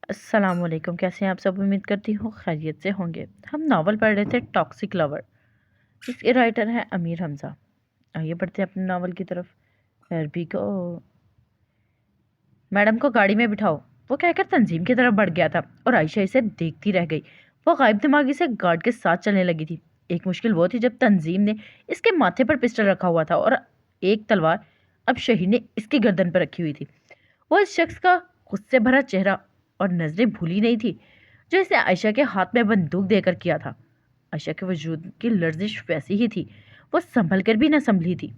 السلام علیکم، کیسے ہیں آپ سب؟ امید کرتی ہوں خیریت سے ہوں گے۔ ہم ناول پڑھ رہے تھے ٹاکسک لور، اس کے رائٹر ہیں امیر حمزہ۔ آئیے پڑھتے ہیں اپنے ناول کی طرف۔ عربی کو میڈم کو گاڑی میں بٹھاؤ، وہ کہہ کر تنظیم کی طرف بڑھ گیا تھا اور عائشہ اسے دیکھتی رہ گئی۔ وہ غائب دماغی سے گارڈ کے ساتھ چلنے لگی تھی۔ ایک مشکل وہ تھی جب تنظیم نے اس کے ماتھے پر پسٹل رکھا ہوا تھا اور ایک تلوار اب شہید نے اس کی گردن پر رکھی ہوئی تھی۔ وہ اس شخص کا غصے بھرا چہرہ اور نظریں بھولی نہیں تھی جو اسے عائشہ کے ہاتھ میں بندوق دے کر کیا تھا۔ عائشہ کے وجود کی لرزش ویسی ہی تھی، وہ سنبھل کر بھی نہ سنبھلی تھی۔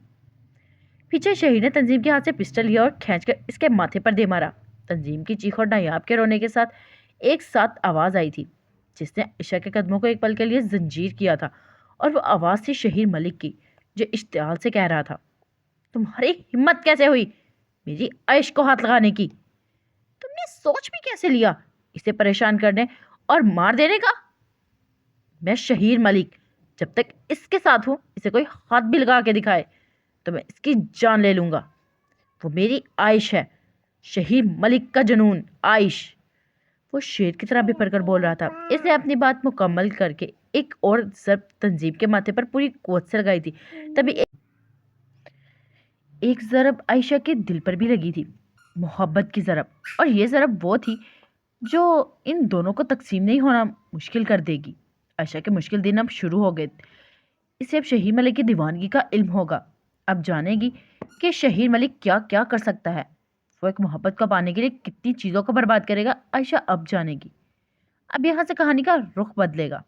پیچھے شہید نے تنظیم کے ہاتھ سے پسٹل لیا اور کھینچ کر اس کے ماتھے پر دے مارا۔ تنظیم کی چیخ اور نایاب کے رونے کے ساتھ ایک ساتھ آواز آئی تھی جس نے عائشہ کے قدموں کو ایک پل کے لیے زنجیر کیا تھا، اور وہ آواز تھی شہیر ملک کی جو اشتعال سے کہہ رہا تھا، تمہاری ہمت کیسے ہوئی میری عائش کو ہاتھ لگانے کی؟ تم نے سوچ بھی کیسے لیا اسے پریشان کرنے اور مار دینے کا؟ میں شہیر ملک، جب تک اس کے ساتھ ہوں اسے کوئی ہاتھ بھی لگا کے دکھائے تو میں اس کی جان لے لوں گا۔ وہ میری عائش ہے، شہیر ملک کا جنون عائش۔ وہ شیر کی طرح بپھر کر بول رہا تھا۔ اس نے اپنی بات مکمل کر کے ایک اور ضرب تنظیم کے ماتھے پر پوری قوت سے لگائی تھی۔ تبھی ایک ضرب عائشہ کے دل پر بھی لگی تھی، محبت کی ضرب، اور یہ ضرب وہ تھی جو ان دونوں کو تقسیم نہیں ہونا مشکل کر دے گی۔ عائشہ کے مشکل دن اب شروع ہو گئے۔ اسے اب شہیر ملک کی دیوانگی کا علم ہوگا۔ اب جانے گی کہ شہیر ملک کیا کیا کر سکتا ہے۔ وہ ایک محبت کو پانے کے لیے کتنی چیزوں کو برباد کرے گا، عائشہ اب جانے گی۔ اب یہاں سے کہانی کا رخ بدلے گا۔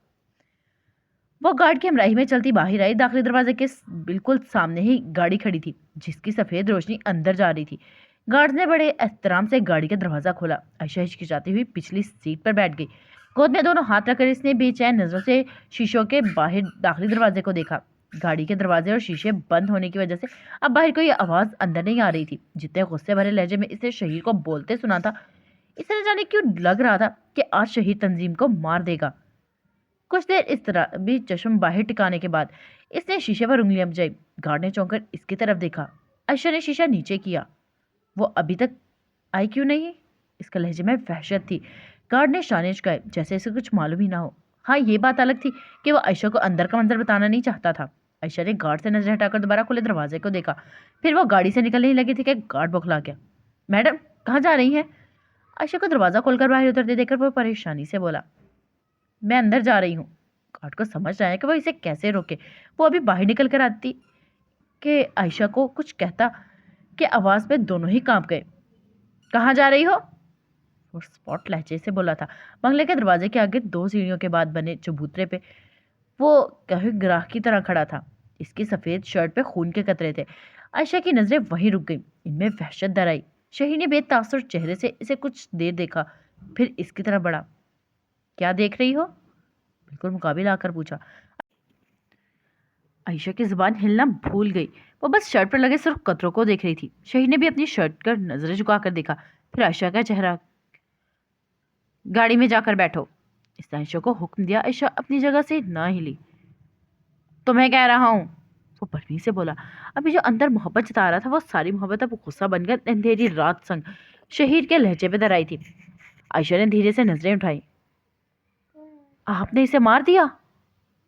وہ گارڈ کی ہمراہی میں چلتی باہر آئی۔ داخلی دروازے کے بالکل سامنے ہی گاڑی کھڑی تھی جس کی سفید روشنی اندر جا رہی تھی۔ گارڈ نے بڑے احترام سے گاڑی کا دروازہ کھولا۔ عائشہ ہچکچاتی ہوئی پچھلی سیٹ پر بیٹھ گئی۔ گود میں دونوں ہاتھ رکھ کر اس نے بے چین نظروں سے شیشوں کے باہر داخلی دروازے کو دیکھا۔ گاڑی کے دروازے اور شیشے بند ہونے کی وجہ سے اب باہر کوئی آواز اندر نہیں آ رہی تھی۔ جتنے غصے بھرے لہجے میں اسے شہیر کو بولتے سنا تھا، اسے نہ جانے کیوں لگ رہا تھا کہ آج شہیر تنظیم کو مار دے گا۔ کچھ دیر اس طرح بھی چشم باہر ٹکانے کے بعد اس نے شیشے پر انگلیاں بجائی۔ گارڈ نے چونک کر اس کی طرف دیکھا۔ عائشہ نے شیشہ نیچے کیا۔ وہ ابھی تک آئی کیوں نہیں؟ اس کا لہجے میں وحشت تھی۔ گارڈ نے شانے چکائے جیسے اسے کچھ معلوم ہی نہ ہو۔ ہاں، یہ بات الگ تھی کہ وہ عائشہ کو اندر کا منظر بتانا نہیں چاہتا تھا۔ عائشہ نے گارڈ سے نظر ہٹا کر دوبارہ کھلے دروازے کو دیکھا۔ پھر وہ گاڑی سے نکلنے ہی لگی تھی کہ گارڈ بوکھلا گیا۔ میڈم، کہاں جا رہی ہیں؟ عائشہ کو دروازہ کھول کر باہر اترتے دیکھ کر وہ پریشانی سے بولا، میں اندر جا رہی ہوں۔ گارڈ کو سمجھ رہا ہے کہ وہ اسے کیسے روکے۔ وہ ابھی باہر نکل کر آتی کہ عائشہ کو کچھ کہتا کہ آواز پہ دونوں ہی کانپ گئے۔ کہاں جا رہی ہو؟ وہ سپاٹ لہجے سے بولا تھا۔ بنگلے کے دروازے کے آگے 2 سیڑھیوں کے بعد بنے چبوترے پہ وہ کہیں گراہ کی طرح کھڑا تھا۔ اس کی سفید شرٹ پہ خون کے قطرے تھے۔ عائشہ کی نظریں وہیں رک گئیں۔ ان میں وحشت در آئی۔ شہیر نے بے تاثر چہرے سے اسے کچھ دیر دیکھا، پھر اس کی طرف بڑھا۔ کیا دیکھ رہی ہو؟ بالکل مقابل آ کر پوچھا۔ عائشہ کی زبان ہلنا بھول گئی۔ وہ بس شرٹ پر لگے سرخ قطروں کو دیکھ رہی تھی۔ شہیر نے بھی اپنی شرٹ پر نظریں جھکا کر دیکھا، پھر عائشہ کا چہرہ۔ گاڑی میں جا کر بیٹھو، اس نے عائشہ کو حکم دیا۔ عائشہ اپنی جگہ سے نہ ہلی۔ تمہیں کہہ رہا ہوں، وہ برمی سے بولا۔ ابھی جو اندر محبت جتا رہا تھا وہ ساری محبت اب غصہ بن کر اندھیری رات سنگ شہیر کے لہجے پہ در آئی تھی۔ عائشہ نے دھیرے سے نظریں اٹھائی۔ آپ نے اسے مار دیا؟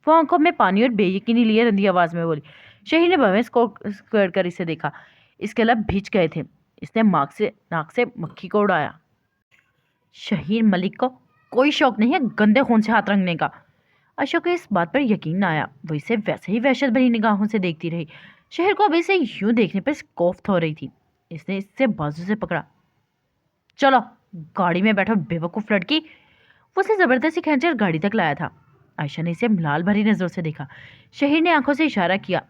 وہ آنکھوں میں پانی اور بے یقینی لیے رندی آواز میں بولی۔ شہیر نے بھویں اسکوئر کر اسے دیکھا۔ اس کے لب بھیج گئے تھے۔ اس نے ناک سے مکھی کو اڑایا۔ شہیر ملک کو کوئی شوق نہیں ہے گندے خون سے ہاتھ رنگنے کا۔ عائشہ کو اس بات پر یقین نہ آیا۔ وہ اسے ویسے ہی وحشت بھری نگاہوں سے دیکھتی رہی۔ شہیر کو اب اسے یوں دیکھنے پر کوفت ہو رہی تھی۔ اس نے اس سے بازو سے پکڑا۔ چلو گاڑی میں بیٹھو بے وقوف لڑکی۔ وہ اسے زبردستی کھینچ کر گاڑی تک لایا تھا۔ عائشہ نے اسے ملال بھری نظروں سے دیکھا۔ شہیر نے آنکھوں سے اشارہ کیا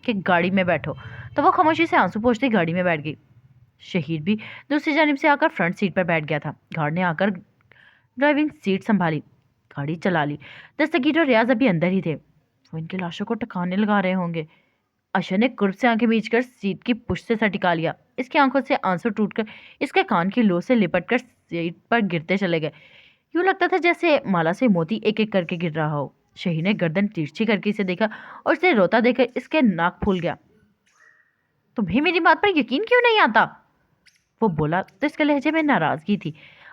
کہ گاڑی میں بیٹھو تو وہ خاموشی سے آنسو پوچھتی گاڑی میں بیٹھ گئی۔ شہیر بھی دوسری جانب سے آ کر فرنٹ سیٹ پر بیٹھ گیا تھا۔ گارڈ نے آ کر ڈرائیونگ سیٹ سنبھالی، گاڑی چلا لی۔ دستگیر اور ریاض ابھی اندر ہی تھے۔ وہ ان کی لاشوں کو ٹکانے لگا رہے ہوں گے۔ عائشہ نے قرب سے آنکھیں میچ کر سیٹ کی پشت سے سر ٹکا لیا۔ اس کی آنکھوں سے آنسو ٹوٹ کر اس کے کان کی لو سے لپٹ کر سیٹ پر گرتے چلے گئے۔ یوں لگتا تھا جیسے مالا سے موتی ایک ایک کر کے گر رہا ہو۔ شہیر نے گردن ترچھی کر کے اسے دیکھا اور اسے روتا دیکھ کر اس کے ناک پھول گیا۔ تمہیں میری بات پر یقین کیوں نہیں آتا؟ وہ بولا تو اس کے لہجے میں ناراضگی تھی۔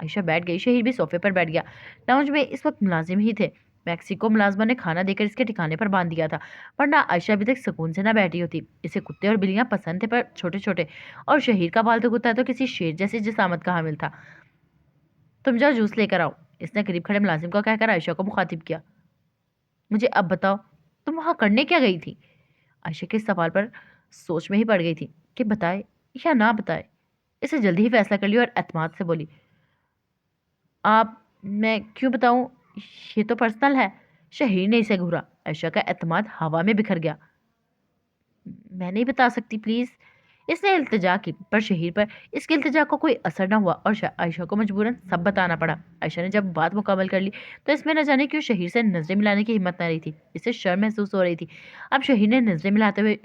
عائشہ بیٹھ گئی، شہیر بھی صوفے پر بیٹھ گیا۔ لاؤنج میں اس وقت ملازم ہی تھے۔ میکسیکو ملازمہ نے کھانا دے کر اس کے ٹھکانے پر باندھ دیا تھا، ورنہ عائشہ ابھی تک سکون سے نہ بیٹھی ہوتی۔ اسے کتے اور بلیاں پسند تھے، پر چھوٹے چھوٹے، اور شہیر کا پالتو کتا تو کسی شیر جیسی جسامت کا حامل تھا۔ تم جاؤ جوس لے کر آؤ، اس نے قریب کھڑے ملازم کو کہہ کر عائشہ کو مخاطب کیا۔ مجھے اب بتاؤ، تم وہاں کرنے کیا گئی تھی؟ عائشہ کے اس سوال پر سوچ میں ہی پڑ گئی تھی کہ بتائے یا نہ بتائے۔ اسے جلدی ہی فیصلہ کر لیا اور اعتماد سے بولی، آپ، میں کیوں بتاؤں، یہ تو پرسنل ہے۔ شہیر نے اسے گھورا۔ عائشہ کا اعتماد ہوا میں بکھر گیا۔ میں نہیں بتا سکتی پلیز، اس نے التجا کی، پر شہیر پر اس کے التجا کو کوئی اثر نہ ہوا اور عائشہ کو مجبوراً سب بتانا پڑا۔ عائشہ نے جب بات مکمل کر لی تو اس میں نہ جانے کیوں شہیر سے نظریں ملانے کی ہمت نہ رہی تھی۔ اسے شرم محسوس ہو رہی تھی۔ اب شہیر نے نظریں ملاتے ہوئے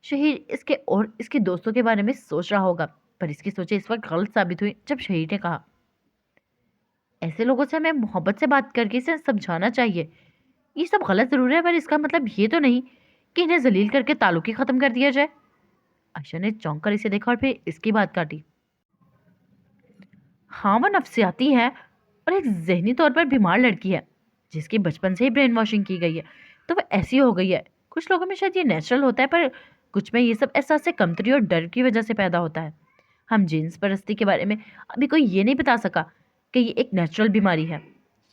شہیر اس کے اور اس کے دوستوں کے بارے میں سوچ رہا ہوگا، پر اس کی سوچیں اس وقت غلط ثابت ہوئی جب شہیر نے کہا، ایسے لوگوں سے ہمیں محبت سے بات کر کے اسے سمجھانا چاہیے۔ یہ سب غلط ضرور ہے، پر اس کا مطلب یہ تو نہیں کہ انہیں ذلیل کر کے تعلق ہی ختم کر دیا جائے۔ عائشہ نے چونک کر اسے دیکھا اور پھر اس کی بات کاٹی۔ ہاں، وہ نفسیاتی ہے اور ایک ذہنی طور پر بیمار لڑکی ہے جس کی بچپن سے ہی برین واشنگ کی گئی ہے، تو وہ ایسی ہو گئی ہے۔ کچھ لوگوں میں شاید یہ نیچرل ہوتا ہے، پر کچھ میں یہ سب احساس کمتری اور ڈر کی وجہ سے پیدا ہوتا ہے۔ ہم جنس پرستی کے بارے میں ابھی کوئی یہ نہیں بتا سکا کہ یہ ایک نیچرل بیماری ہے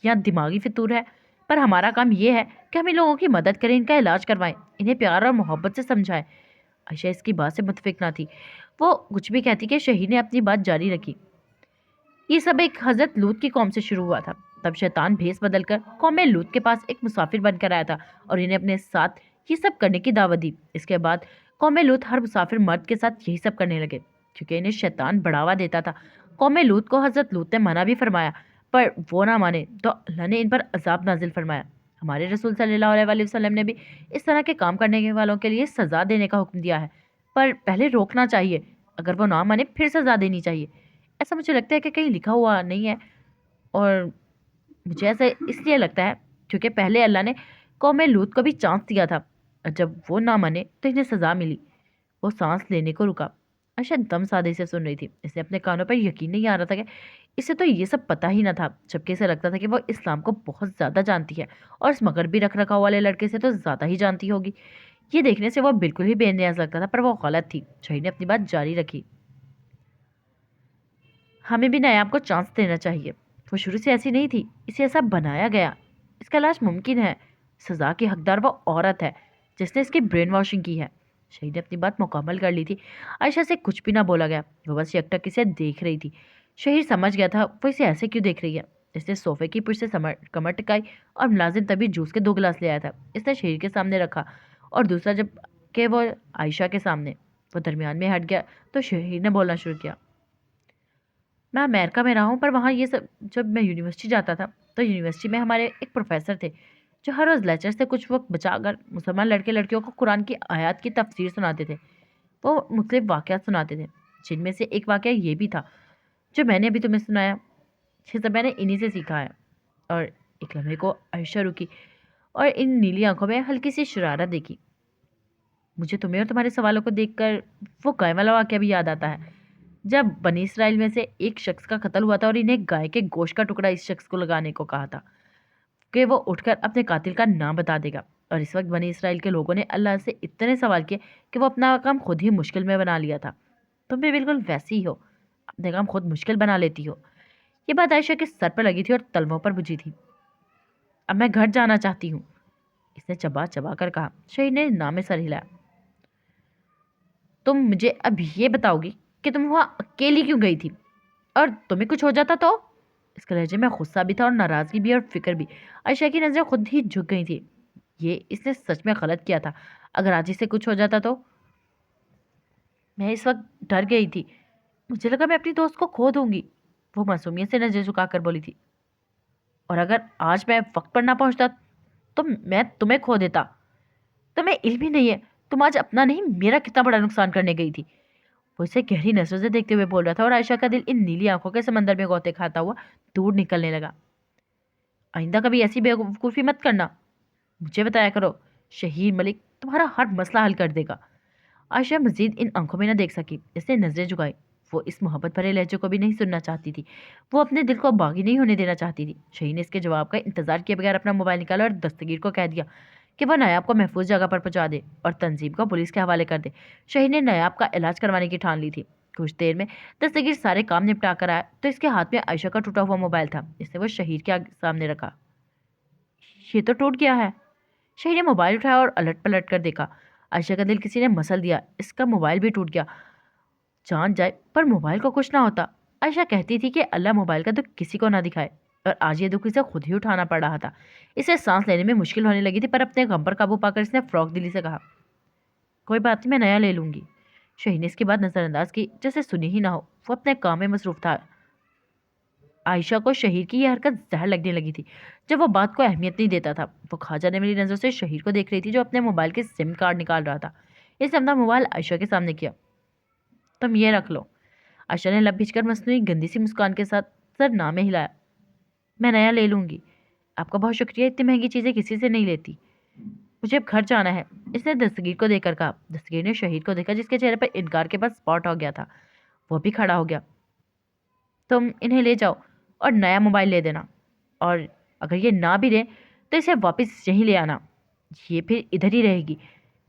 یا دماغی فطور ہے، پر ہمارا کام یہ ہے کہ ہم ان لوگوں کی مدد کریں، ان کا علاج کروائیں، انہیں پیار اور محبت سے سمجھائیں۔ عائشہ اس کی بات سے متفق نہ تھی۔ وہ کچھ بھی کہتی کہ شہیر نے اپنی بات جاری رکھی۔ یہ سب ایک حضرت لوط کی قوم سے شروع ہوا تھا۔ تب شیطان بھیس بدل کر قوم لوط کے پاس ایک مسافر بن کر آیا تھا اور انہیں اپنے ساتھ یہ سب کرنے کی دعوت دی۔ اس کے بعد قوم لوط ہر مسافر مرد کے ساتھ یہی سب کرنے لگے، کیونکہ انہیں شیطان بڑھاوا دیتا تھا۔ قوم لوط کو حضرت لوط نے منع بھی فرمایا، پر وہ نہ مانے تو اللہ نے ان پر عذاب نازل فرمایا۔ ہمارے رسول صلی اللہ علیہ وسلم نے بھی اس طرح کے کام کرنے والوں کے لیے سزا دینے کا حکم دیا ہے، پر پہلے روکنا چاہیے، اگر وہ نہ مانے پھر سزا دینی چاہیے۔ ایسا مجھے لگتا ہے کہ کہیں لکھا ہوا نہیں ہے، اور مجھے ایسا اس لیے لگتا ہے کیونکہ پہلے اللہ نے قوم لوط کو بھی چانس دیا تھا، اور جب وہ نہ مانے تو انہیں سزا ملی۔ وہ سانس لینے کو رکا۔ عائشہ دم سادے سے سن رہی تھی۔ اسے اپنے کانوں پر یقین نہیں آ رہا تھا کہ اسے تو یہ سب پتہ ہی نہ تھا، جبکہ اسے لگتا تھا کہ وہ اسلام کو بہت زیادہ جانتی ہے اور اس مغربی رکھ رکھاؤ والے لڑکے سے تو زیادہ ہی جانتی ہوگی۔ یہ دیکھنے سے وہ بالکل ہی بے نیاز لگتا تھا، پر وہ غلط تھی۔ شہید نے اپنی بات جاری رکھی، ہمیں بھی نیاب کو چانس دینا چاہیے۔ وہ شروع سے ایسی نہیں تھی، اسے ایسا بنایا گیا۔ اس کا علاج ممکن ہے۔ سزا کی حقدار وہ عورت ہے جس نے اس کی برین واشنگ کی ہے۔ شہید نے اپنی بات مکمل کر لی تھی۔ عائشہ سے کچھ بھی نہ بولا گیا، وہ بس یکٹک اسے دیکھ رہی تھی۔ شہید سمجھ گیا تھا وہ اسے ایسے کیوں دیکھ رہی ہے۔ اس نے صوفے کی پشت سے کمر ٹکائی اور ملازم تبھی جوس کے 2 گلاس لے آیا تھا۔ اس نے شہید کے سامنے رکھا اور دوسرا جب کہ وہ عائشہ کے سامنے۔ وہ درمیان میں ہٹ گیا تو شہید نے بولنا شروع کیا، میں امریکہ میں رہا ہوں، پر وہاں یہ سب جب میں یونیورسٹی جاتا تھا تو یونیورسٹی میں ہمارے ایک پروفیسر تھے جو ہر روز لیکچر سے کچھ وقت بچا کر مسلمان لڑکے لڑکیوں کو قرآن کی آیات کی تفسیر سناتے تھے۔ وہ مختلف واقعات سناتے تھے، جن میں سے ایک واقعہ یہ بھی تھا جو میں نے ابھی تمہیں سنایا۔ یہ سب میں نے انہی سے سیکھا ہے۔ اور ایک لمحے کو عائشہ رکی اور ان نیلی آنکھوں میں ہلکی سی شرارت دیکھی۔ مجھے تمہیں اور تمہارے سوالوں کو دیکھ کر وہ گائے والا واقعہ بھی یاد آتا ہے، جب بنی اسرائیل میں سے ایک شخص کا قتل ہوا تھا اور انہیں گائے کے گوشت کا ٹکڑا اس شخص کو لگانے کو کہا تھا کہ وہ اٹھ کر اپنے قاتل کا نام بتا دے گا۔ اور اس وقت بنی اسرائیل کے لوگوں نے اللہ سے اتنے سوال کیے کہ وہ اپنا کام خود ہی مشکل میں بنا لیا تھا۔ تم بھی بالکل ویسی ہی ہو، اپنے کام خود مشکل بنا لیتی ہو۔ یہ بات عائشہ کے سر پر لگی تھی اور تلووں پر بجھی تھی۔ اب میں گھر جانا چاہتی ہوں، اس نے چبا چبا کر کہا۔ شہید نے نام سر ہلایا۔ تم مجھے اب یہ بتاؤ گی کہ تم وہاں اکیلی کیوں گئی تھی، اور تمہیں کچھ ہو جاتا تو؟ اس کے لہجے میں غصہ بھی تھا اور ناراضگی بھی اور فکر بھی۔ عائشہ کی نظریں خود ہی جھک گئی تھی۔ یہ اس نے سچ میں غلط کیا تھا۔ اگر آج سے کچھ ہو جاتا تو؟ میں اس وقت ڈر گئی تھی، مجھے لگا میں اپنی دوست کو کھو دوں گی، وہ معصومیت سے نظر جھکا کر بولی تھی۔ اور اگر آج میں وقت پر نہ پہنچتا تو میں تمہیں کھو دیتا۔ تمہیں علم ہی نہیں ہے تم آج اپنا نہیں میرا کتنا بڑا نقصان کرنے گئی تھی۔ وہ اسے گہری نظروں سے دیکھتے ہوئے بول رہا تھا اور عائشہ کا دل ان نیلی آنکھوں کے سمندر میں غوطے کھاتا ہوا دور نکلنے لگا۔ آئندہ کبھی ایسی بیوقوفی مت کرنا، مجھے بتایا کرو، شہیر ملک تمہارا ہر مسئلہ حل کر دے گا۔ عائشہ مزید ان آنکھوں میں نہ دیکھ سکی، اس نے نظریں جھکائی۔ وہ اس محبت بھرے لہجے کو بھی نہیں سننا چاہتی تھی، وہ اپنے دل کو باغی نہیں ہونے دینا چاہتی تھی۔ شہید نے اس کے جواب کا انتظار کیے بغیر اپنا موبائل نکالا اور دستگیر کو کہہ دیا کہ وہ نایاب کو محفوظ جگہ پر پہنچا دے اور تنظیم کو پولیس کے حوالے کر دے۔ شہید نے نایاب کا علاج کروانے کی ٹھان لی تھی۔ کچھ دیر میں دستگیر سارے کام نپٹا کر آیا تو اس کے ہاتھ میں عائشہ کا ٹوٹا ہوا موبائل تھا۔ اس نے وہ شہید کے سامنے رکھا۔ یہ تو ٹوٹ گیا ہے۔ شہید نے موبائل اٹھایا اور الٹ پلٹ کر دیکھا۔ عائشہ کا دل کسی نے مسل دیا، اس کا موبائل بھی ٹوٹ گیا۔ جان جائے پر موبائل کو کچھ نہ ہوتا۔ عائشہ کہتی تھی کہ اللہ موبائل کا دکھ کسی کو نہ دکھائے، اور آج یہ دکھ اسے خود ہی اٹھانا پڑ رہا تھا۔ اسے سانس لینے میں مشکل ہونے لگی تھی، پر اپنے غم پر قابو پا کر اس نے فروغ دلی سے کہا، کوئی بات نہیں، میں نیا لے لوں گی۔ شہید نے اس کی بات نظر انداز کی، جیسے سنی ہی نہ ہو۔ وہ اپنے کام میں مصروف تھا۔ عائشہ کو شہید کی یہ حرکت زہر لگنے لگی تھی۔ جب وہ بات کو اہمیت نہیں دیتا تھا، وہ کھا جانے والی نظروں سے شہید کو دیکھ رہی تھی جو اپنے موبائل کے سم کارڈ نکال رہا تھا۔ اس نے اپنا موبائل عائشہ کے سامنے کیا۔ تم یہ رکھ لو۔ عائشہ نے لب بھیج کر مصنوعی گندی سی مسکان کے ساتھ سر نہ میں ہلایا۔ میں نیا لے لوں گی۔ آپ کا بہت شکریہ، اتنی مہنگی چیزیں کسی سے نہیں لیتی۔ مجھے اب گھر جانا ہے، اس نے دستگیر کو دیکھ کر کہا۔ دستگیر نے شہید کو دیکھا جس کے چہرے پر انکار کے بعد اسپاٹ ہو گیا تھا۔ وہ بھی کھڑا ہو گیا۔ تم انہیں لے جاؤ اور نیا موبائل لے دینا، اور اگر یہ نہ بھی دیں تو اسے واپس یہیں لے آنا، یہ پھر ادھر ہی رہے گی۔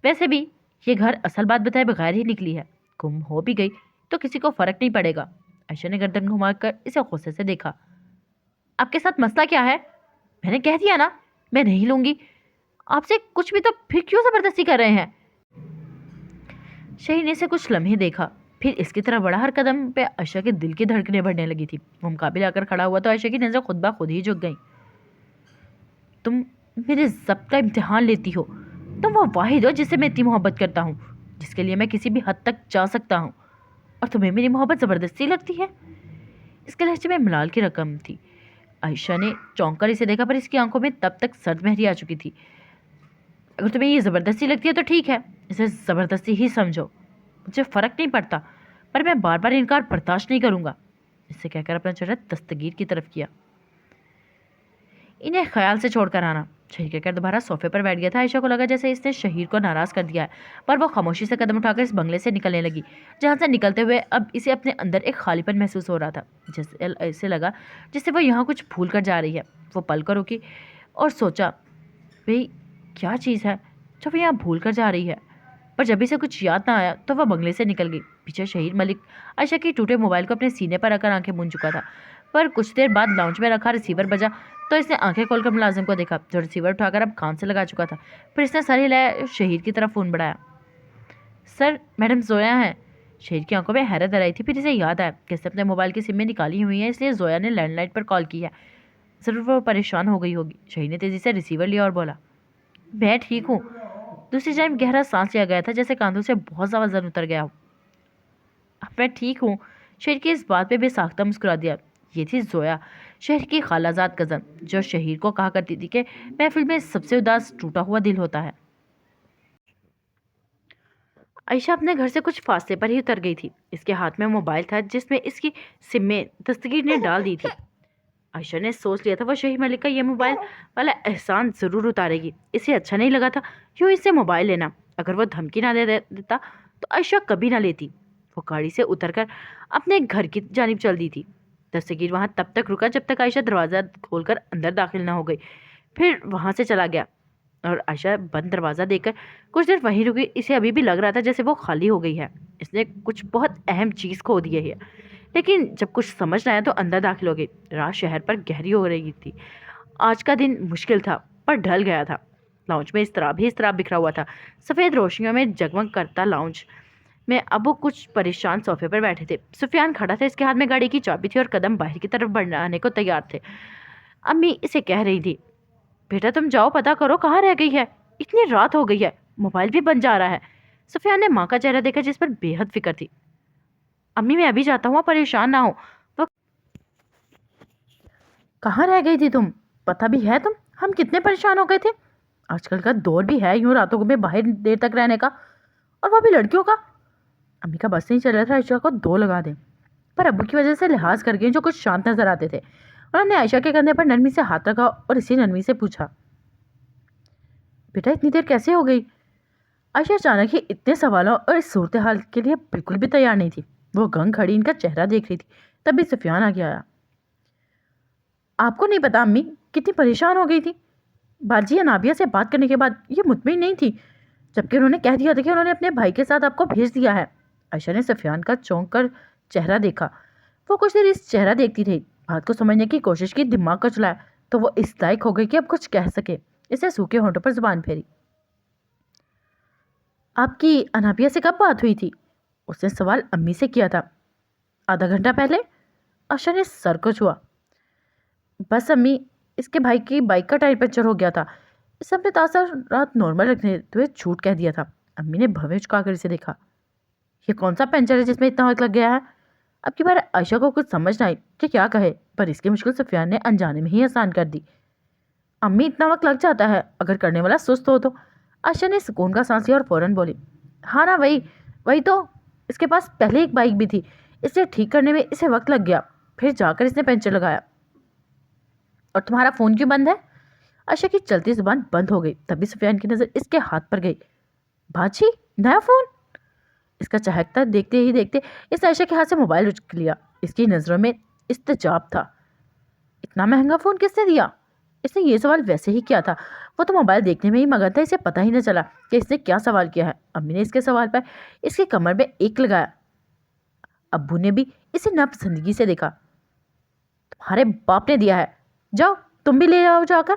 ویسے بھی یہ گھر اصل بات بتائے بغیر ہی نکلی ہے، گم ہو بھی گئی تو کسی کو فرق نہیں پڑے گا۔ عائشہ نے گردن گھما کر اسے غصے سے دیکھا۔ آپ کے ساتھ مسئلہ کیا ہے؟ میں نے کہہ دیا نا میں نہیں لوں گی، آپ سے کچھ بھی تو پھر کیوں زبردستی کر رہے ہیں؟ شہید نے اسے کچھ لمحے دیکھا، پھر اس کی طرف بڑھا۔ ہر قدم پہ عائشہ کے دل کی دھڑکنیں بڑھنے لگی تھی۔ وہ مقابل آ کر کھڑا ہوا تو عائشہ کی نظر خود بخود ہی جھک گئیں۔ تم میرے ضبط کا امتحان لیتی ہو۔ تم وہ واحد ہو جس سے میں اتنی محبت کرتا ہوں، جس کے لیے میں کسی بھی حد تک جا سکتا ہوں، اور تمہیں میری محبت زبردستی لگتی ہے؟ اس کے لہجے میں ملال کی رقم تھی۔ عائشہ نے چونک کر اسے دیکھا، پر اس کی آنکھوں میں تب تک سرد مہری آ چکی تھی۔ اگر تمہیں یہ زبردستی لگتی ہے تو ٹھیک ہے، اسے زبردستی ہی سمجھو، مجھے فرق نہیں پڑتا، پر میں بار بار انکار برداشت نہیں کروں گا۔ اس سے کہہ کر اپنا چہرہ دستگیر کی طرف کیا۔ انہیں خیال سے چھوڑ کر آنا۔ شہید کہہ کر دوبارہ صوفے پر بیٹھ گیا تھا۔ عائشہ کو لگا جیسے اس نے شہید کو ناراض کر دیا ہے، پر وہ خاموشی سے قدم اٹھا کر اس بنگلے سے نکلنے لگی، جہاں سے نکلتے ہوئے اب اسے اپنے اندر ایک خالی پن محسوس ہو رہا تھا، جیسے اسے لگا جس سے وہ یہاں کچھ بھول کر جا رہی ہے۔ وہ پل کر رکی اور سوچا، بھئی کیا چیز ہے جو وہ یہاں بھول کر جا رہی ہے؟ پر جب اسے کچھ یاد نہ آیا تو وہ بنگلے سے نکل گئی۔ پیچھے شہید ملک عائشہ کے ٹوٹے موبائل کو اپنے سینے پر رکھ کر آنکھیں بند چکا تھا، پر کچھ دیر بعد لاؤنج میں رکھا ریسیور بجا تو اس نے آنکھیں کھول کر ملازم کو دیکھا جو ریسیور اٹھا کر اب کان سے لگا چکا تھا۔ پھر اس نے سر ہلایا، شہید کی طرف فون بڑھایا۔ سر، میڈم زویا ہیں۔ شہید کی آنکھوں میں حیرت آئی تھی، پھر اسے یاد آیا کہ اس نے اپنے موبائل کی سمیں نکالی ہوئی ہیں، اس لیے زویا نے لینڈ لائن پر کال کی ہے۔ ضرور وہ پریشان ہو گئی ہوگی۔ شہید نے تیزی سے ریسیور لیا اور بولا، میں ٹھیک ہوں۔ دوسری جانب گہرا سانس لیا گیا تھا، جیسے کاندھوں سے بہت سا وزن اتر گیا ہو۔ اب میں ٹھیک ہوں۔ شہید کی اس بات پہ بے ساختہ مسکرا دیا۔ یہ تھی زویا، شہر کی خالہ زاد کزن، جو شہید کو کہا کرتی تھی کہ محفل میں سب سے اداس ٹوٹا ہوا دل ہوتا ہے۔ عائشہ اپنے گھر سے کچھ فاصلے پر ہی اتر گئی تھی۔ اس کے ہاتھ میں موبائل تھا جس میں اس کی سمیں دستگیر نے ڈال دی تھی۔ عائشہ نے سوچ لیا تھا وہ شہید ملک کا یہ موبائل والا احسان ضرور اتارے گی۔ اسے اچھا نہیں لگا تھا یوں اس سے موبائل لینا۔ اگر وہ دھمکی نہ دے دیتا تو عائشہ کبھی نہ لیتی۔ وہ گاڑی سے اتر کر اپنے گھر کی جانب چل دی تھی۔ دستگیر وہاں تب تک رکا جب تک عائشہ دروازہ کھول کر اندر داخل نہ ہو گئی، پھر وہاں سے چلا گیا، اور عائشہ بند دروازہ دیکھ کر کچھ دیر وہیں رکی۔ اسے ابھی بھی لگ رہا تھا جیسے وہ خالی ہو گئی ہے، اس نے کچھ بہت اہم چیز کھو دی ہے۔ لیکن جب کچھ سمجھ نہ آیا تو اندر داخل ہو گئی۔ رات شہر پر گہری ہو رہی تھی۔ آج کا دن مشکل تھا پر ڈھل گیا تھا۔ لاؤنج میں اضطراب بکھرا ہوا تھا۔ سفید روشنیوں میں جگمگ کرتا لاؤنج میں ابو کچھ پریشان صوفے پر بیٹھے تھے۔ سفیان کھڑا تھا، اس کے ہاتھ میں گاڑی کی چابی تھی اور قدم باہر کی طرف بڑھانے کو تیار تھے۔ امی اسے کہہ رہی تھی، بیٹا تم جاؤ پتا کرو کہاں رہ گئی ہے، اتنی رات ہو گئی ہے، موبائل بھی بن جا رہا ہے۔ سفیان نے ماں کا چہرہ دیکھا جس پر بے حد فکر تھی۔ امی میں ابھی جاتا ہوں، پریشان نہ ہو۔ کہاں رہ گئی تھی تم؟ پتہ بھی ہے ہم کتنے پریشان ہو گئے تھے۔ آج کل کا دور بھی ہے یوں راتوں میں باہر دیر تک رہنے کا، اور وہ بھی لڑکیوں کا۔ امی کا بس نہیں چل رہا تھا عائشہ کو دو لگا دیں، پر ابو کی وجہ سے لحاظ کر گئی جو کچھ شانت نظر آتے تھے۔ انہوں نے عائشہ کے کندھے پر نرمی سے ہاتھ رکھا اور اسی نرمی سے پوچھا، بیٹا اتنی دیر کیسے ہو گئی؟ عائشہ اچانک ہی اتنے سوالوں اور اس صورتحال کے لیے بالکل بھی تیار نہیں تھی۔ وہ گنگ کھڑی ان کا چہرہ دیکھ رہی تھی، تبھی سفیان آگے آیا۔ آپ کو نہیں پتا امی کتنی پریشان ہو گئی تھی۔ باجی انابیہ سے بات کرنے کے بعد یہ مطمئن نہیں تھی، جبکہ انہوں نے کہہ دیا تھا کہ انہوں نے اپنے بھائی کے ساتھ آپ کو بھیج دیا ہے۔ عائشہ نے سفیان کا چونک کر چہرہ دیکھا۔ وہ کچھ دیر اس چہرہ دیکھتی رہی، بات کو سمجھنے کی کوشش کی، دماغ کو چلایا تو وہ اس لائق ہو گئی کہ اب کچھ کہہ سکے۔ اسے سوکھے ہونٹوں پر زبان پھیری۔ آپ کی انابیہ سے کب بات ہوئی تھی؟ اس نے سوال امی سے کیا تھا۔ آدھا گھنٹہ پہلے، عائشہ نے سر کو چھوا۔ بس امی، اس کے بھائی کی بائک کا ٹائر پنچر ہو گیا تھا، اس اپنے تاثرات نارمل رکھنے ہوئے جھوٹ کہہ دیا تھا۔ امی نے بھویں چکا کر اسے دیکھا۔ یہ کون سا پنچر ہے جس میں اتنا وقت لگ گیا ہے؟ اب کی بار عائشہ کو کچھ سمجھ نہ آئی کہ کیا کہے، پر اس کی مشکل سفیان نے انجانے میں ہی آسان کر دی۔ امی اتنا وقت لگ جاتا ہے اگر کرنے والا سست ہو تو؟ عائشہ نے سکون کا سانس لیا اور فوراً بولی، ہاں نا وہی تو، اس کے پاس پہلے ایک بائک بھی تھی، اسے ٹھیک کرنے میں اسے وقت لگ گیا، پھر جا کر اس نے پنچر لگایا۔ اور تمہارا فون کیوں بند ہے؟ عائشہ کی چلتی زبان بند ہو گئی، تبھی سفیان کی نظر اس کے ہاتھ پر گئی۔ باجی، نیا فون؟ اس کا چہکتا دیکھتے ہی دیکھتے اس نے عائشہ کے ہاتھ سے موبائل اچک لیا۔ اس کی نظروں میں استجاب تھا۔ اتنا مہنگا فون کس نے دیا؟ اس نے یہ سوال ویسے ہی کیا تھا، وہ تو موبائل دیکھنے میں ہی مگن تھا، اسے پتہ ہی نہ چلا کہ اس نے کیا سوال کیا ہے۔ امی نے اس کے سوال پر اس کی کمر میں ایک لگایا۔ ابو نے بھی اسے ناپسندگی سے دیکھا۔ تمہارے باپ نے دیا ہے، جاؤ تم بھی لے آؤ جا کر۔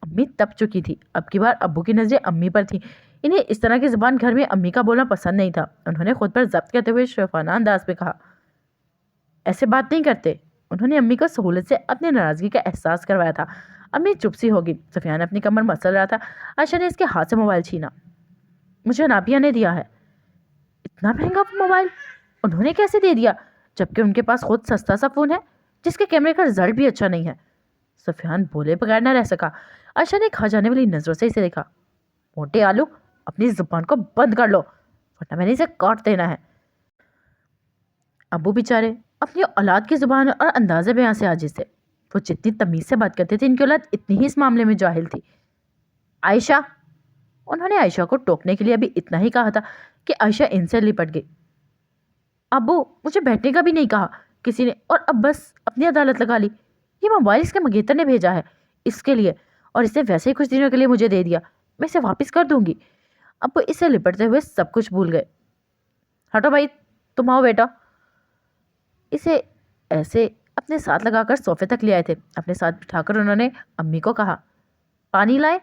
امی تپ چکی تھی، اب کی بار ابو کی نظریں امی پر تھیں۔ انہیں اس طرح کی زبان گھر میں امی کا بولنا پسند نہیں تھا۔ انہوں نے خود پر ضبط کرتے ہوئے شفقانہ انداز میں کہا، ایسے بات نہیں کرتے۔ انہوں نے امی کو سہولت سے اپنی ناراضگی کا احساس کروایا تھا۔ امی چپ سی ہوگی۔ سفیان اپنی کمر مسل رہا تھا۔ عائشہ نے اس کے ہاتھ سے موبائل چھینا۔ مجھے انابیہ نے دیا ہے۔ اتنا مہنگا موبائل انہوں نے کیسے دے دیا، جبکہ ان کے پاس خود سستا سا فون ہے جس کے کیمرے کا رزلٹ بھی اچھا نہیں ہے؟ سفیان بولے بغیر نہ رہ سکا۔ عائشہ نے کھا جانے والی نظروں سے اسے دیکھا۔ موٹے آلو، اپنی زبان کو بند کر لو ورنہ میں نے اسے کاٹ دینا ہے۔ ابو بیچارے اپنی اولاد کی زبان اور انداز بیان سے عاجز تھے۔ وہ جتنی تمیز سے بات کرتے تھے، ان کی اولاد اتنی ہی اس معاملے میں جاہل تھی۔ عائشہ، انہوں نے عائشہ کو ٹوکنے کے لیے ابھی اتنا ہی کہا تھا کہ عائشہ ان سے لپٹ گئی۔ ابو، مجھے بیٹھنے کا بھی نہیں کہا کسی نے، اور اب بس اپنی عدالت لگا لی۔ یہ موبائل اس کے منگیتر نے بھیجا ہے اس کے لیے، اور اسے ویسے ہی کچھ دنوں کے لیے مجھے دے دیا، میں اسے واپس کر دوں گی۔ اب وہ اسے لپٹتے ہوئے سب کچھ بھول گئے۔ ہٹو بھائی، تم آؤ بیٹا۔ اسے ایسے اپنے ساتھ لگا کر صوفے تک لے آئے تھے۔ اپنے ساتھ بٹھا کر انہوں نے امی کو کہا، پانی لائے؟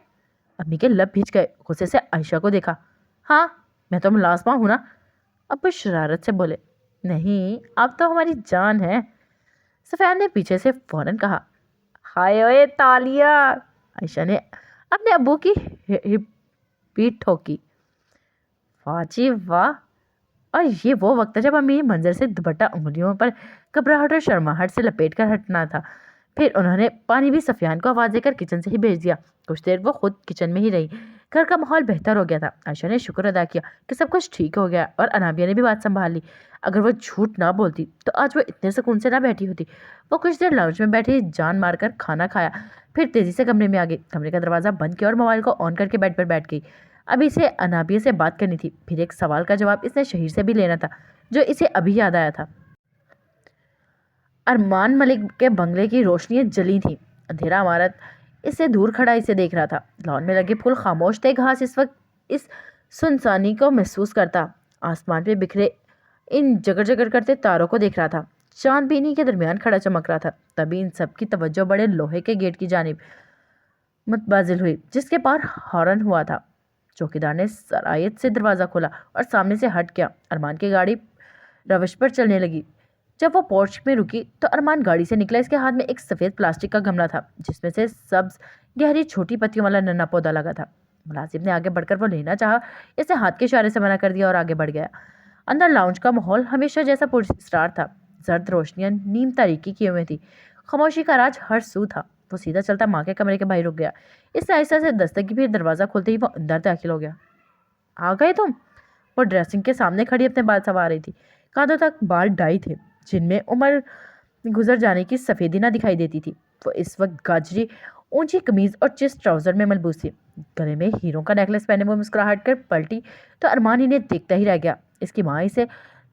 امی کے لب بھیج گئے۔ غصے سے عائشہ کو دیکھا۔ ہاں، میں تو ملازمہ ہوں نا۔ اب وہ شرارت سے بولے، نہیں، اب تو ہماری جان ہے۔ سفیان نے پیچھے سے فوراً کہا، ہائے اوئے تالیہ۔ عائشہ نے اپنے ابو کی پیٹھ ٹھوکی۔ واہ جی واہ۔ اور یہ وہ وقت ہے جب امی منظر سے دوپٹہ انگلیوں پر گھبراہٹ اور شرماہٹ سے لپیٹ کر ہٹنا تھا۔ پھر انہوں نے پانی بھی سفیان کو آواز دے کر کچن سے ہی بھیج دیا۔ کچھ دیر وہ خود کچن میں ہی رہی۔ گھر کا ماحول بہتر ہو گیا تھا۔ عائشہ نے شکر ادا کیا کہ سب کچھ ٹھیک ہو گیا، اور انابیہ نے بھی بات سنبھال لی۔ اگر وہ جھوٹ نہ بولتی تو آج وہ اتنے سکون سے نہ بیٹھی ہوتی۔ وہ کچھ دیر لاؤنج میں بیٹھی جان مار کر کھانا کھایا، پھر تیزی سے کمرے میں آ گئی، کمرے کا دروازہ بند کیا اور موبائل کو آن کر کے بیڈ پر بیٹھ گئی۔ اب اسے انابیہ سے بات کرنی تھی، پھر ایک سوال کا جواب اس نے شہیر سے بھی لینا تھا جو اسے ابھی یاد آیا تھا۔ ارمان ملک کے بنگلے کی روشنیاں جلی تھیں۔ اندھیرا عمارت اس سے دور کھڑا اسے دیکھ رہا تھا۔ لان میں لگے پھول خاموش تھے، گھاس اس وقت اس سنسانی کو محسوس کرتا۔ آسمان پہ بکھرے ان جگر جگر کرتے تاروں کو دیکھ رہا تھا۔ چاند بھی انہی کے درمیان کھڑا چمک رہا تھا۔ تبھی ان سب کی توجہ بڑے لوہے کے گیٹ کی جانب متبادل ہوئی جس کے پار ہارن ہوا تھا۔ چوکیدار نے سرایت سے دروازہ کھولا اور سامنے سے ہٹ گیا۔ ارمان کی گاڑی روش پر چلنے لگی۔ جب وہ پورچ میں رکی تو ارمان گاڑی سے نکلا۔ اس کے ہاتھ میں ایک سفید پلاسٹک کا گملہ تھا جس میں سے سبز گہری چھوٹی پتیوں والا ننا پودا لگا تھا۔ ملازم نے آگے بڑھ کر وہ لینا چاہا، اس نے ہاتھ کے اشارے سے منع کر دیا اور آگے بڑھ گیا۔ اندر لاؤنج کا ماحول ہمیشہ جیسا پراسرار تھا۔ زرد روشنیاں نیم تاریکی کیے ہوئے تھی، خاموشی کا راج ہر سو تھا۔ وہ سیدھا چلتا ماں کے کمرے کے باہر رک گیا۔ اس نے آہستہ سے دستک کی، پھر دروازہ کھولتے ہی وہ اندر داخل ہو گیا۔ آ گئے تم؟ وہ ڈریسنگ کے سامنے کھڑی اپنے بال سنوار رہی تھی۔ کاندھوں تک بال ڈائی تھے جن میں عمر گزر جانے کی سفیدی نہ دکھائی دیتی تھی۔ وہ اس وقت گاجری اونچی قمیض اور چیسٹ ٹراؤزر میں ملبوس تھی۔ گلے میں ہیروں کا نیکلس پہنے ہوئے مسکراہٹ کر پلٹی تو ارمان انہیں دیکھتا ہی رہ گیا۔ اس کی ماں اسے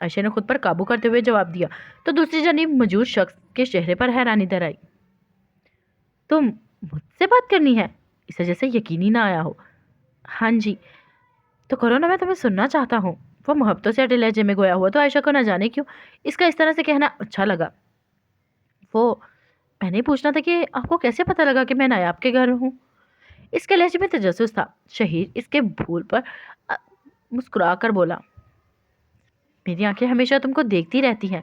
عائشہ نے خود پر قابو کرتے ہوئے جواب دیا تو دوسری جانب موجود شخص کے چہرے پر حیرانی در آئی۔ تم مجھ سے بات کرنی ہے؟ اسے جیسے یقین ہی نہ آیا ہو۔ ہاں جی، تو کرو نا، میں تمہیں سننا چاہتا ہوں۔ وہ محبتوں سے اٹے لہجے میں گویا ہوا تو عائشہ کو نہ جانے کیوں اس کا اس طرح سے کہنا اچھا لگا۔ وہ میں نے پوچھنا تھا کہ آپ کو کیسے پتہ لگا کہ میں نایاب کے گھر ہوں؟ اس کے لہجے میں تجسس تھا۔ شہیر اس کے بھول پر مسکرا کر بولا، میری آنکھیں ہمیشہ تم کو دیکھتی رہتی ہیں۔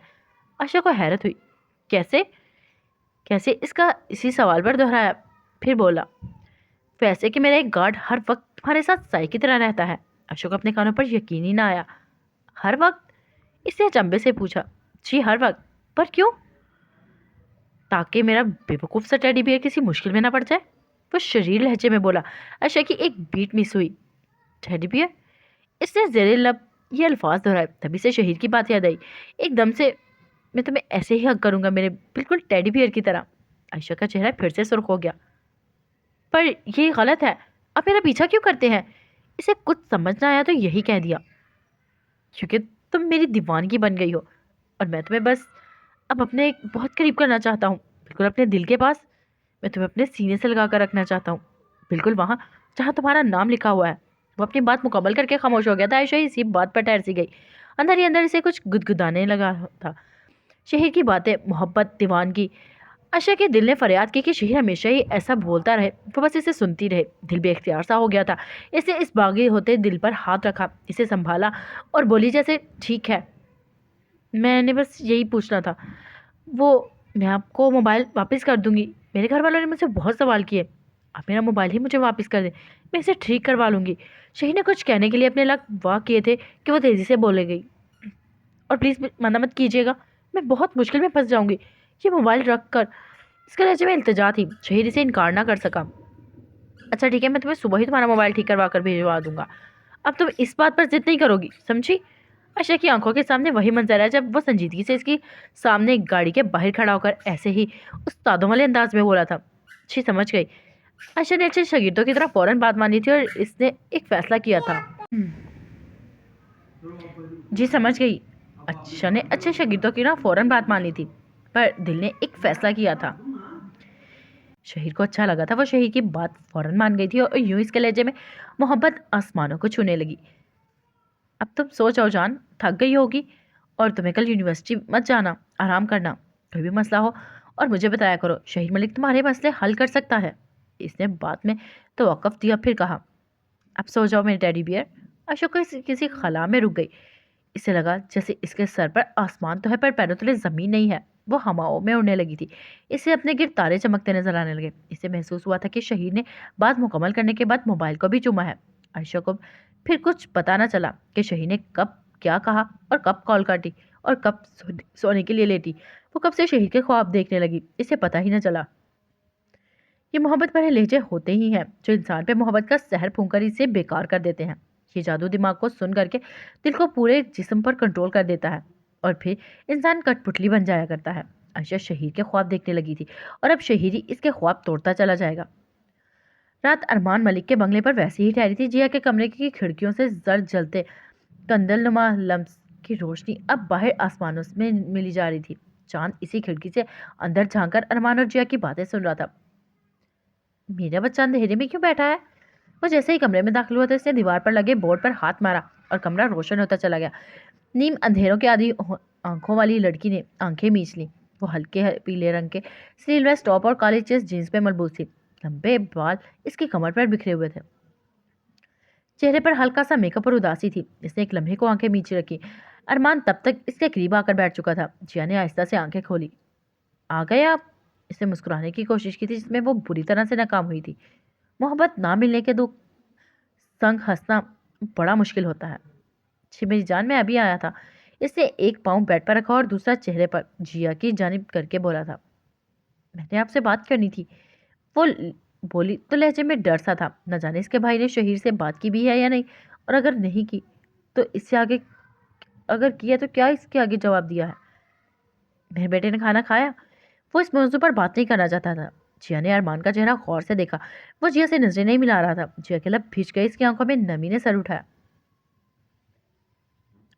عائشہ کو حیرت ہوئی، کیسے کیسے اس کا اسی سوال پر دہرایا، پھر بولا، ویسے کہ میرا ایک گارڈ ہر وقت تمہارے ساتھ سائے کی طرح رہتا ہے۔ عائشہ کو اپنے کانوں پر یقین ہی نہ آیا۔ ہر وقت؟ اس نے اچنبے سے پوچھا۔ جی ہر وقت۔ پر کیوں؟ تاکہ میرا بے وقوف سا ٹیڈی بیئر کسی مشکل میں نہ پڑ جائے، وہ شریر لہجے میں بولا۔ عائشہ کی ایک بیٹ مس ہوئی۔ Teddy beer? اس نے زیر لب یہ الفاظ دہرائے، تبھی سے شہیر کی بات یاد آئی۔ ایک دم سے، میں تمہیں ایسے ہی حق کروں گا، میرے بالکل ٹیڈی بیئر کی طرح۔ عائشہ کا چہرہ پھر سے سرخ ہو گیا۔ پر یہ غلط ہے، آپ میرا پیچھا کیوں کرتے ہیں؟ اسے کچھ سمجھ نہ آیا تو یہی کہہ دیا، کیونکہ تم میری دیوانگی بن گئی ہو اور میں تمہیں بس اب اپنے بہت قریب کرنا چاہتا ہوں، بالکل اپنے دل کے پاس۔ میں تمہیں اپنے سینے سے لگا کر رکھنا چاہتا ہوں، بالکل وہاں جہاں تمہارا نام لکھا ہوا ہے۔ وہ اپنی بات مکمل کر کے خاموش ہو گیا تھا۔ عائشہ اسی بات پر ٹھہر سی گئی، اندر ہی اندر اسے کچھ گدگدانے لگا تھا۔ شہیر کی باتیں، محبت، دیوانگی، عائشہ کے دل نے فریاد کی کہ شہیر ہمیشہ ہی ایسا بولتا رہے، وہ بس اسے سنتی رہے۔ دل بے اختیار سا ہو گیا تھا۔ اس نے اس باغی ہوتے دل پر ہاتھ رکھا، اسے سنبھالا اور بولی جیسے، ٹھیک ہے، میں نے بس یہی پوچھنا تھا، وہ میں آپ کو موبائل واپس کر دوں گی۔ میرے گھر والوں نے مجھ سے بہت سوال کیے، آپ میرا موبائل ہی مجھے واپس کر دیں، میں اسے ٹھیک کروا لوں گی۔ شہیر نے کچھ کہنے کے لیے اپنے لب واہ کیے تھے کہ وہ تیزی سے بولے گئی، اور پلیز منع مت کیجیے گا، میں بہت مشکل میں پھنس جاؤں گی۔ یہ موبائل رکھ کر، اس کے لہجے میں التجا تھی۔ شہیر اسے انکار نہ کر سکا۔ اچھا ٹھیک ہے، میں تمہیں صبح ہی تمہارا موبائل ٹھیک کروا کر بھیجوا دوں گا، اب تم اس بات پر ضد نہیں کرو گی، سمجھی؟ عائشہ کی آنکھوں کے سامنے وہی منظر ہے جب وہ سنجیدگی سے اس کی سامنے ایک گاڑی کے باہر کھڑا ہو کر ایسے ہی استادوں والے انداز میں بولا تھا۔ جی سمجھ گئی۔ عائشہ نے اچھے شاگردوں کی طرح فوراً بات مانی تھی اور اس نے ایک فیصلہ کیا تھا۔ جی سمجھ گئی۔ عائشہ نے اچھے شاگردوں کی طرح فوراً بات مان لی تھی، پر دل نے ایک فیصلہ کیا تھا۔ شہیر کو اچھا لگا تھا، وہ شہیر کی بات فوراً مان گئی تھی اور یوں اس کے لہجے میں محبت آسمانوں کو چھونے لگی۔ اب تم سو جاؤ جان، تھک گئی ہوگی، اور تمہیں کل یونیورسٹی مت جانا، آرام کرنا، کوئی بھی مسئلہ ہو اور مجھے بتایا کرو، شہیر ملک تمہارے مسئلے حل کر سکتا ہے۔ اس نے بات میں توقف دیا، پھر کہا، اب سو جاؤ میرے ٹیڈی بیئر۔ عائشہ کو کسی خلا میں رک گئی، اسے لگا جیسے اس کے سر پر آسمان تو ہے پر پیروں تلے زمین نہیں ہے۔ وہ ہواؤں میں اڑنے لگی تھی، اسے اپنے گرد تارے چمکتے نظر آنے لگے۔ اسے محسوس ہوا تھا کہ شہیر نے بات مکمل کرنے کے بعد موبائل کو بھی چوما ہے۔ عائشہ کو پھر کچھ پتا نہ چلا کہ شہیر نے کب کیا کہا اور کب کال کاٹی اور کب سونے کے لیے لیٹی۔ وہ کب سے شہیر کے خواب دیکھنے لگی، اسے پتہ ہی نہ چلا۔ یہ محبت بھرے لہجے ہوتے ہی ہیں جو انسان پہ محبت کا زہر پھونک کر اسے بیکار کر دیتے ہیں۔ یہ جادو دماغ کو سن کر کے دل کو پورے جسم پر کنٹرول کر دیتا ہے اور پھر انسان کٹ پتلی بن جایا کرتا ہے۔ عائشہ شہیر کے خواب دیکھنے لگی تھی اور اب شہیر ہی اس کے خواب توڑتا چلا جائے گا۔ رات ارمان ملک کے بنگلے پر ویسے ہی ٹھہری تھی۔ جیا کے کمرے کی کھڑکیوں سے زرد جلتے کندل نما لمس کی روشنی اب باہر آسمانوں میں ملی جا رہی تھی۔ چاند اسی کھڑکی سے اندر جھانک کر ارمان اور جیا کی باتیں سن رہا تھا۔ میرا بچہ اندھیرے میں کیوں بیٹھا ہے؟ وہ جیسے ہی کمرے میں داخل ہوا تو اس نے دیوار پر لگے بورڈ پر ہاتھ مارا اور کمرہ روشن ہوتا چلا گیا۔ نیم اندھیروں کے آدھی آنکھوں والی لڑکی نے آنکھیں میچ لی۔ وہ ہلکے پیلے رنگ کے سلیو لیس ٹاپ اور کالے چیس جینس پہ ملبوس تھی۔ لمبے بال اس کی کمر پر بکھرے ہوئے تھے، چہرے پر ہلکا سا میک اپ اور اداسی تھی۔ اس نے ایک لمحے کو آنکھیں میچ رکھی۔ ارمان تب تک اس کے قریب آ کر بیٹھ چکا تھا۔ جیا نے آہستہ سے آنکھیں کھولی۔ آ گئے آپ؟ اس نے مسکرانے کی کوشش کی تھی جس میں وہ بری طرح سے ناکام ہوئی تھی۔ محبت نہ ملنے کے دکھ سنگ ہنسنا بڑا مشکل ہوتا ہے۔ جی میری جان، میں ابھی آیا تھا۔ اس نے ایک پاؤں بیڈ پر رکھا اور دوسرا چہرے پر جیا کی جانب کر کے بولا تھا، میں نے آپ سے بات کرنی تھی۔ وہ بولی تو لہجے میں ڈر سا تھا، نہ جانے اس کے بھائی نے شہیر سے بات کی بھی ہے یا نہیں، اور اگر نہیں کی تو اس سے آگے، اگر کیا تو کیا اس کے آگے جواب دیا ہے۔ میرے بیٹے نے کھانا کھایا؟ وہ اس موضوع پر بات نہیں کرنا چاہتا تھا۔ جیا نے ارمان کا چہرہ غور سے دیکھا، وہ جیا سے نظریں نہیں ملا رہا تھا۔ جیا کے لب بھیج گئے، اس کی آنکھوں میں نمی نے سر اٹھایا۔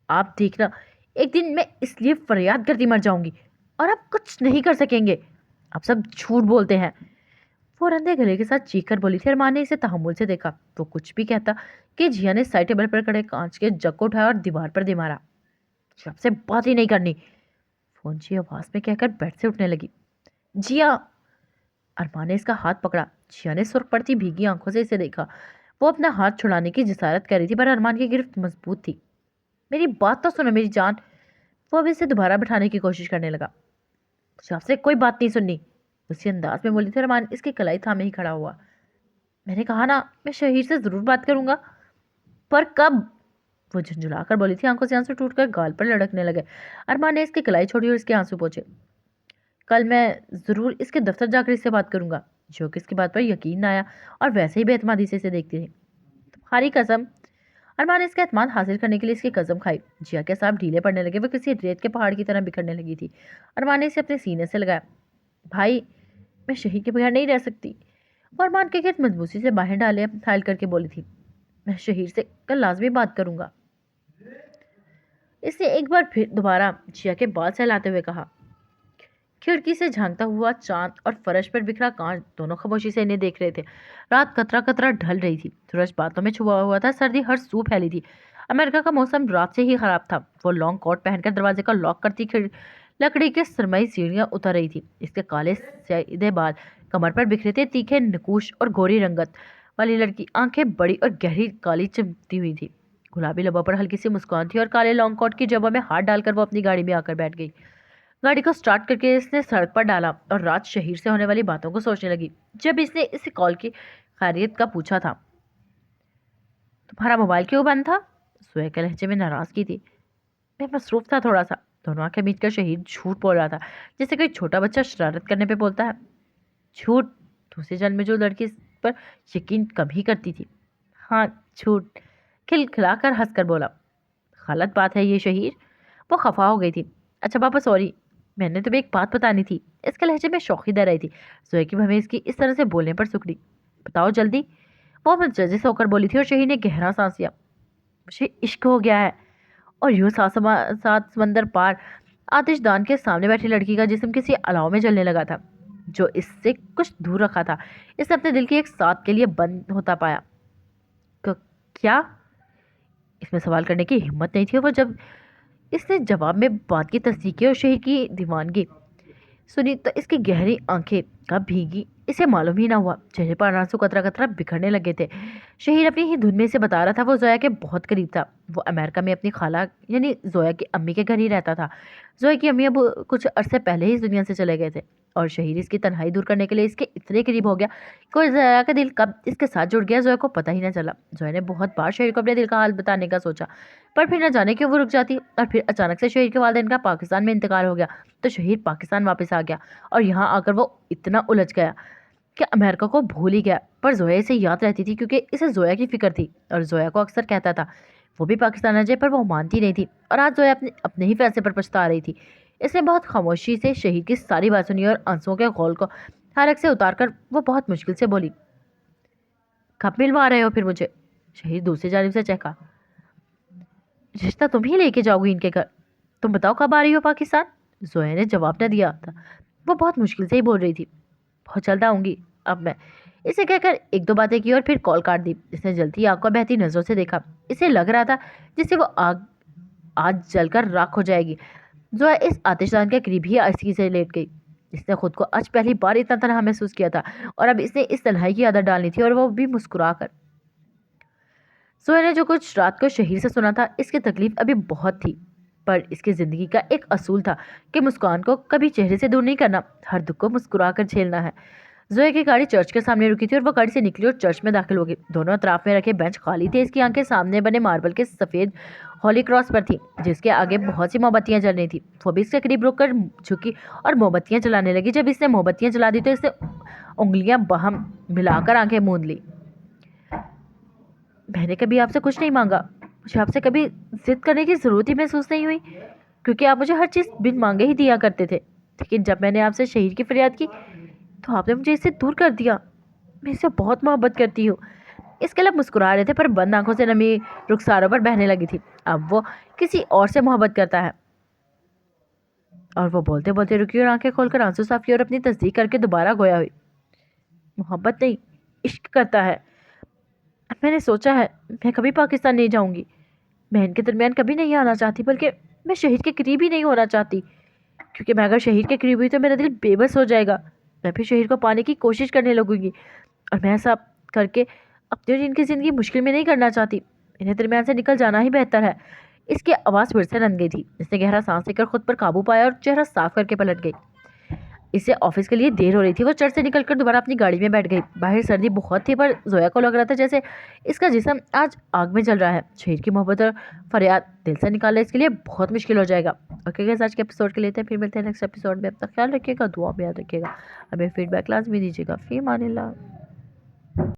آپ دیکھنا، ایک دن میں اس لیے فریاد کرتی مر جاؤں گی اور آپ کچھ نہیں کر سکیں گے. آپ سب جھوٹ بولتے ہیں. وہ رندے گلے کے ساتھ چیخ کر بولی تھی. ارمان نے اسے تحمل سے دیکھا. وہ کچھ بھی کہتا کہ جیا نے سائڈ ٹیبل پر کھڑے کانچ کے جگ کو اٹھایا اور دیوار پر دے مارا. آپ سے بات ہی نہیں کرنی, فونچی آواز میں کہہ کر بیٹھ سے اٹھنے لگی. جیا. ارمان نے اس کا ہاتھ پکڑا. جیا نے سرخ پڑتی بھیگی آنکھوں سے اسے دیکھا. وہ اپنا ہاتھ چھڑانے کی جسارت کر رہی تھی پر ارمان کی گرفت مضبوط تھی. میری بات تو سنو میری جان. وہ اب اسے دوبارہ بٹھانے کی کوشش کرنے لگا. مجھے آپ سے کوئی بات نہیں سننی, اسی انداز میں بولی تھی. ارمان اس کی کلائی تھامے ہی کھڑا ہوا. میں نے کہا نا میں شہیر سے ضرور بات کروں گا, پر کب؟ وہ جھنجھلا کر بولی تھی. آنکھوں سے آنسو ٹوٹ کر گال پر لڑکنے لگے. ارمان نے اس کی کلائی چھوڑی اور اس کے آنسو پوچھے. کل میں ضرور اس کے دفتر جا کر اس سے بات کروں گا. جو کہ اس کی بات پر یقین نہ آیا اور ویسے ہی بے اعتمادی سے اسے دیکھتی رہی. تمہاری قسم. ارمان نے اس کا اعتماد حاصل کرنے کے لیے اس کی قسم کھائی. جیا کے ساتھ ڈھیلے پڑنے لگے. وہ کسی ریت کے پہاڑ کی طرح بکھرنے لگی تھی. ارمان نے اسے اپنے سینے سے لگایا. بھائی میں شہید کے بغیر نہیں رہ سکتی. وہ ارمان کے گرد مضبوطی سے باہیں ڈھائل کر کے بولی تھی. میں شہید سے کل لازمی بات کروں گا. اس نے ایک بار پھر دوبارہ جیا کے بال سہلاتے ہوئے کہا. کھڑکی سے جھانکتا ہوا چاند اور فرش پر بکھرا کانچ دونوں خاموشی سے انہیں دیکھ رہے تھے. رات قطرہ قطرہ ڈھل رہی تھی. سورج باتوں میں چھپا ہوا تھا. سردی ہر سو پھیلی تھی. امریکہ کا موسم رات سے ہی خراب تھا. وہ لانگ کوٹ پہن کر دروازے کا لاک کرتی لکڑی کے سرمئی سیڑھیاں اتر رہی تھی. اس کے کالے سیدھے بال کمر پر بکھرے تھے. تیکھے نکوش اور گوری رنگت والی لڑکی آنکھیں بڑی اور گہری کالی چمکتی ہوئی تھی. گلابی لبوں پر ہلکی سی مسکان تھی اور کالے لانگ کوٹ کی جبوں میں ہاتھ ڈال کر وہ اپنی گاڑی میں آ کر بیٹھ گئی. گاڑی کو سٹارٹ کر کے اس نے سڑک پر ڈالا اور رات شہیر سے ہونے والی باتوں کو سوچنے لگی. جب اس نے اسے کال کی خیریت کا پوچھا تھا. تمہارا موبائل کیوں بند تھا؟ سوئے کے لہجے میں ناراضگی تھی. میں مصروف تھا تھوڑا سا. دونوں آنکھیں میچ کر شہید جھوٹ بول رہا تھا جیسے کوئی چھوٹا بچہ شرارت کرنے پہ بولتا ہے. جھوٹ؟ دوسری جان میں جو لڑکی اس پر یقین کم ہی کرتی تھی. ہاں جھوٹ, کھل کھلا کر ہنس کر بولا. غلط بات ہے یہ شہیر. وہ خفا ہو گئی تھی. اچھا پاپا سوری, میں نے تمہیں ایک بات بتانی تھی. اس کے لہجے میں شوخی دے رہی تھی. زوئے کی بھویں اس کی اس طرح سے بولنے پر سکڑی. بتاؤ جلدی, وہ متجزس ہو کر بولی تھی. اور شہیر نے گہرا سانس لیا. مجھے عشق ہو گیا ہے. اور یوں سات سمندر پار آتش دان کے سامنے بیٹھی لڑکی کا جسم کسی الاؤ میں جلنے لگا تھا جو اس سے کچھ دور رکھا تھا. اس نے اپنے دل کی ایک ساتھ کے لیے بند ہوتا پایا. کیا؟ اس میں سوال کرنے کی ہمت نہیں تھی. وہ جب اس نے جواب میں بات کی تصدیق کی اور شہیر کی دیوانگی سنی تو اس کی گہری آنکھیں کب بھیگی اسے معلوم ہی نہ ہوا. چہرے پر آنسو قطرہ قطرہ بکھرنے لگے تھے. شہیر اپنی ہی دھن میں سے بتا رہا تھا. وہ زویا کے بہت قریب تھا. وہ امریکہ میں اپنی خالہ یعنی زویا کی امی کے گھر ہی رہتا تھا. زویا کی امی اب کچھ عرصے پہلے ہی اس دنیا سے چلے گئے تھے اور شہیر اس کی تنہائی دور کرنے کے لیے اس کے اتنے قریب ہو گیا کہ زویا کا دل کب اس کے ساتھ جڑ گیا زویا کو پتہ ہی نہ چلا. زویا نے بہت بار شہیر کو اپنے دل کا حال بتانے کا سوچا پر پھر نہ جانے کیوں وہ رک جاتی. اور پھر اچانک سے شہیر کے والدین کا پاکستان میں انتقال ہو گیا تو شہیر پاکستان واپس آ گیا اور یہاں آ کر وہ اتنا الجھ گیا کہ امریکہ کو بھول ہی گیا. پر زویا اسے یاد رہتی تھی کیونکہ اسے زویا کی فکر تھی اور زویا کو اکثر کہتا تھا وہ بھی پاکستان آ جائے پر وہ مانتی نہیں تھی. اور آج زویا اپنے ہی فیصلے پر پچھتا رہی تھی. اس نے بہت خاموشی سے شہید کی ساری بات سنی اور آنسوؤں کے غول کو حلق سے اتار کر وہ بہت مشکل سے بولی. کب ملوا رہے ہو پھر مجھے؟ شہید دوسری جانب سے چہکا. رشتہ تم ہی لے کے جاؤ گی ان کے گھر. تم بتاؤ کب آ رہی ہو پاکستان؟ زویا نے جواب نہ دیا تھا. وہ بہت مشکل سے ہی بول رہی تھی. بہت جلد آؤں گی اب میں. اسے کہہ کر ایک دو باتیں کی اور پھر کال کاٹ دی. اس نے جلتی آگ کو بہتی نظروں سے دیکھا. اسے لگ رہا تھا جس سے وہ آج جل کر راکھ ہو جائے گی. زویا اس آتش دان کے قریب ہی آہستگی سے لیٹ گئی. اس نے خود کو آج پہلی بار اتنا تنہا محسوس کیا تھا اور اب اس نے اس تنہائی کی عادت ڈالنی تھی اور وہ بھی مسکرا کر. زویا نے جو کچھ رات کو شہیر سے سنا تھا اس کی تکلیف ابھی بہت تھی پر اس کی زندگی کا ایک اصول تھا کہ مسکان کو کبھی چہرے سے دور نہیں کرنا, ہر دکھ کو مسکرا کر جھیلنا ہے. زویا کی گاڑی چرچ کے سامنے رکی تھی اور وہ گاڑی سے نکلی اور چرچ میں داخل ہو گئی. دونوں اطراف میں رکھے بینچ خالی تھے. اس کی آنکھیں سامنے بنے ماربل کے سفید ہولی کراس پر تھی جس کے آگے بہت سی موم بتیاں جل رہی تھی. وہ بھی اس کے قریب رک کر جھکی اور موم بتیاں جلانے لگی. جب اس نے موم بتیاں جلا دی تو اس نے انگلیاں باہم ملا کر آنکھیں موند لی. میں نے کبھی آپ سے کچھ نہیں مانگا. مجھے آپ سے کبھی ضد کرنے کی ضرورت ہی محسوس نہیں ہوئی کیونکہ آپ مجھے ہر چیز بن مانگے ہی دیا کرتے تھے. لیکن جب میں نے آپ سے شہیر کی فریاد کی تو آپ نے مجھے اس سے دور کر دیا. میں اس سے بہت محبت کرتی ہوں. اس کے لب مسکرا رہے تھے پر بند آنکھوں سے نمی رخساروں پر بہنے لگی تھی. اب وہ کسی اور سے محبت کرتا ہے. اور وہ بولتے بولتے رکی اور آنکھیں کھول کر آنسو صاف کی اور اپنی تصدیق کر کے دوبارہ گویا ہوئی. محبت نہیں، عشق کرتا ہے. میں نے سوچا ہے میں کبھی پاکستان نہیں جاؤں گی. میں ان کے درمیان کبھی نہیں آنا چاہتی، بلکہ میں شہید کے قریب ہی نہیں ہونا چاہتی، کیونکہ میں اگر شہید کے قریب ہوئی تو میرا دل بے بس ہو جائے گا. میں پھر شہید کو پانے کی کوشش کرنے لگوں گی، اور میں ایسا کر کے اپنی اور ان کی زندگی مشکل میں نہیں کرنا چاہتی. انہیں درمیان سے نکل جانا ہی بہتر ہے. اس کی آواز پھر سے رن گئی تھی. اس نے گہرا سانس لے کر خود پر قابو پایا اور چہرہ صاف کر کے پلٹ گئی. اسے آفس کے لیے دیر ہو رہی تھی. وہ چرچ سے نکل کر دوبارہ اپنی گاڑی میں بیٹھ گئی. باہر سردی بہت تھی، پر زویا کو لگ رہا تھا جیسے اس کا جسم آج آگ میں جل رہا ہے. شہید کی محبت اور فریاد دل سے نکالنا اس کے لیے بہت مشکل ہو جائے گا. اوکے گائز، آج کے ایپیسوڈ کے لیے پھر ملتے ہیں نیکسٹ ایپیسوڈ میں. اب تک خیال رکھیے گا، دعا میں یاد رکھیے گا. ہمیں فیڈ بیک لازمی دیجیے گا. فی امان اللہ.